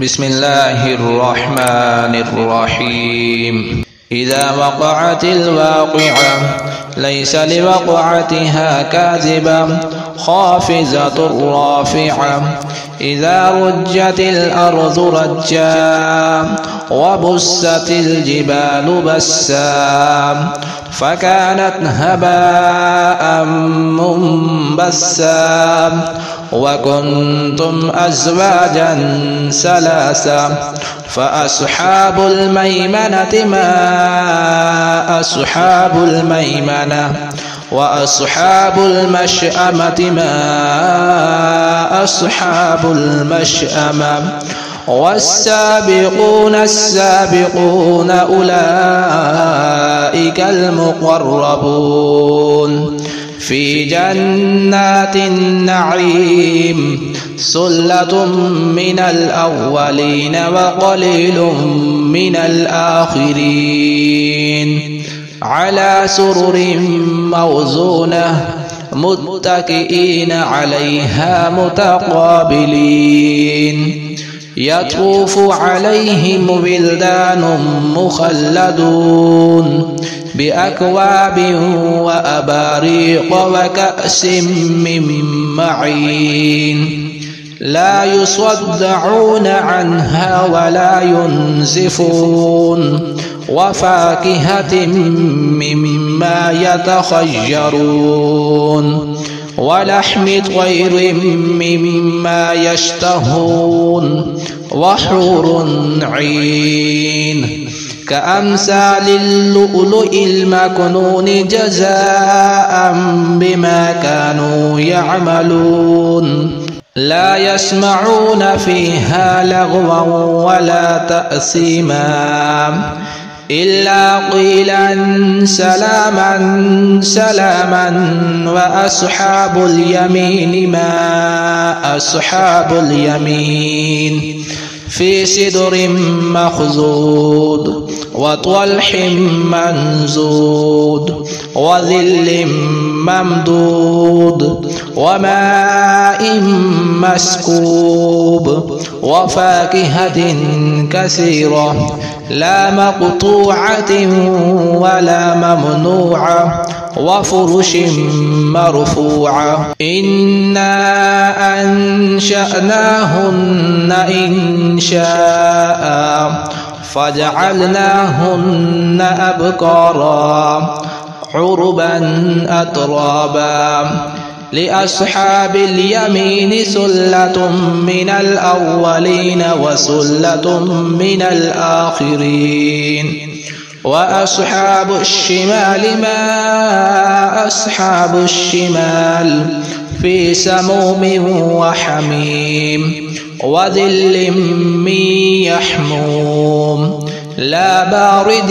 بسم الله الرحمن الرحيم. إذا وقعت الواقعة ليس لوقعتها كاذبة خافضة رافعة. إذا رجت الأرض رجا وبست الجبال بسا فكانت هباء منبثا وكنتم أزواجا ثلاثا فأصحاب الميمنة ما أصحاب الميمنة وأصحاب المشأمة ما أصحاب المشأمة والسابقون السابقون أولئك المقربون في جنات النعيم ثلة من الأولين وقليل من الآخرين على سرر موزونة متكئين عليها متقابلين يطوف عليهم ولدان مخلدون بأكواب وأباريق وكأس من معين لا يصدعون عنها ولا ينزفون وفاكهة مما يتخيرون ولحم طير مما يشتهون وحور عين كأمثال اللؤلؤ المكنون جزاء بما كانوا يعملون لا يسمعون فيها لغوا ولا تأثيما إلا قيلا سلاما سلاما وأصحاب اليمين ما أصحاب اليمين في سدر مخضود وطلح منضود وظل ممدود وماء مسكوب وفاكهة كثيرة لا مقطوعة ولا ممنوعة وفرش مرفوعة إنا أنشأناهن إنشاء فجعلناهن أبكارا عربا أترابا لأصحاب اليمين ثلة من الأولين وثلة من الآخرين وأصحاب الشمال ما أصحاب الشمال في سموم وحميم وظل من يحموم لا بارد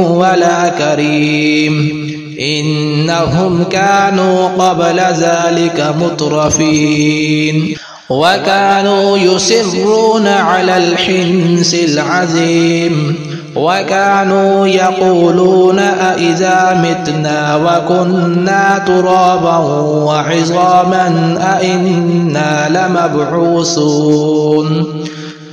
ولا كريم إنهم كانوا قبل ذلك مترفين وكانوا يصرون على الحنث العظيم وكانوا يقولون أإذا متنا وكنا ترابا وعظاما أإنا لمبعوثون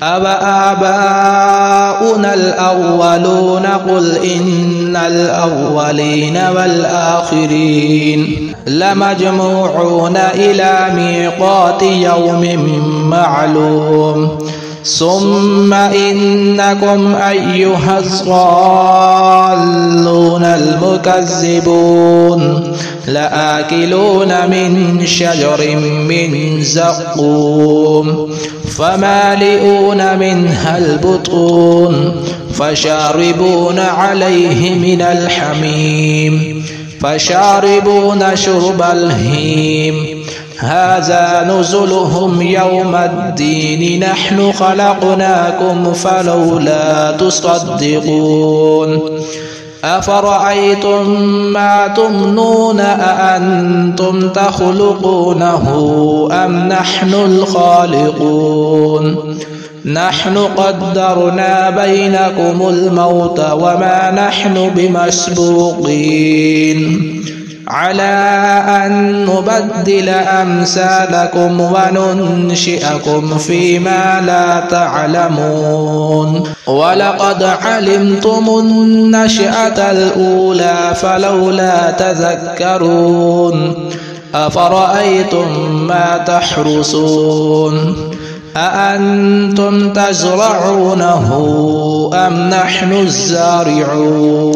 أَوَآبَاؤُنَا الْأَوَّلُونَ قُلْ إِنَّ الْأَوَّلِينَ وَالْآخِرِينَ لَمَجْمُوعُونَ إِلَى مِيقَاتِ يَوْمٍ مَّعْلُومٍ ثم إنكم أيها الضالون المكذبون لآكلون من شجر من زقوم فمالئون منها البطون فشاربون عليه من الحميم فشاربون شرب الهيم هذا نزلهم يوم الدين نحن خلقناكم فلولا تصدقون أفرأيتم ما تمنون أأنتم تخلقونه أم نحن الخالقون نحن قدرنا بينكم الموت وما نحن بمسبوقين على أن نبدل أمثالكم وننشئكم فيما لا تعلمون ولقد علمتم النشأة الأولى فلولا تذكرون أفرأيتم ما تحرثون أأنتم تزرعونه أم نحن الزارعون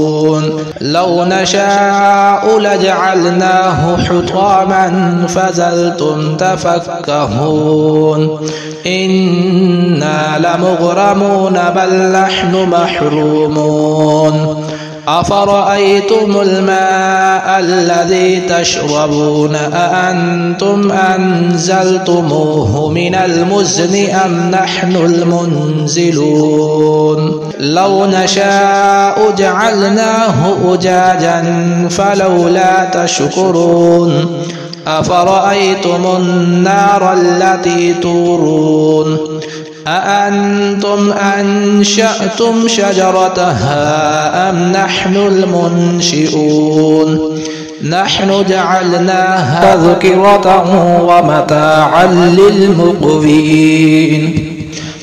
لو نشاء لجعلناه حطاما فظلتم تفكهون إنا لمغرمون بل نحن محرومون أفرأيتم الماء الذي تشربون أأنتم أنزلتموه من المزن أم نحن المنزلون لو نشاء جعلناه أجاجا فلولا تشكرون أفرأيتم النار التي تورون أأنتم أنشأتم شجرتها أم نحن المنشئون نحن جعلناها تذكرة ومتاعا للمقوين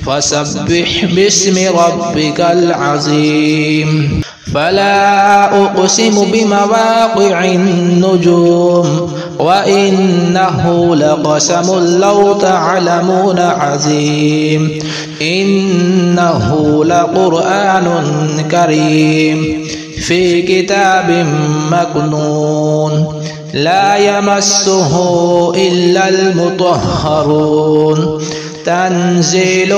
فسبح باسم ربك العظيم فلا أقسم بمواقع النجوم وإنه لقسم لو تعلمون عظيم إنه لقرآن كريم في كتاب مكنون لا يمسه إلا المطهرون تنزيل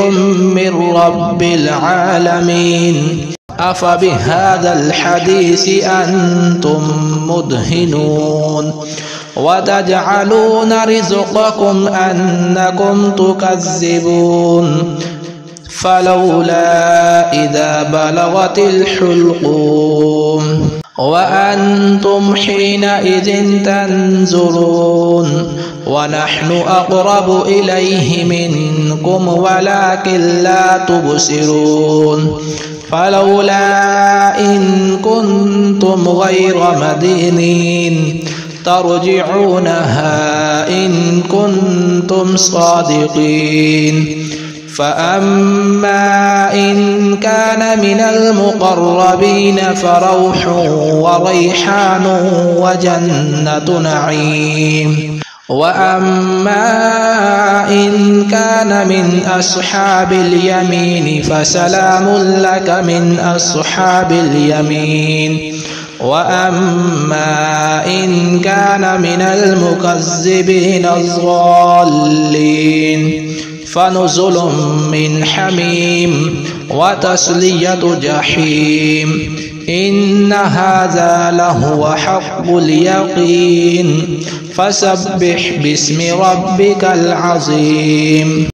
من رب العالمين أفبهذا الحديث أنتم مدهنون وتجعلون رزقكم أنكم تكذبون فلولا إذا بلغت الحلقوم وأنتم حينئذ تنظرون ونحن أقرب إليه منكم ولكن لا تبصرون فلولا إن كنتم غير مدينين ترجعونها إن كنتم صادقين فأما إن كان من المقربين فروح وريحان وجنة نعيم وأما إن كان من أصحاب اليمين فسلام لك من أصحاب اليمين وأما إن كان من المكذبين الضالين فنزل من حميم وتصلية جحيم إن هذا لهو حق اليقين فسبح باسم ربك العظيم.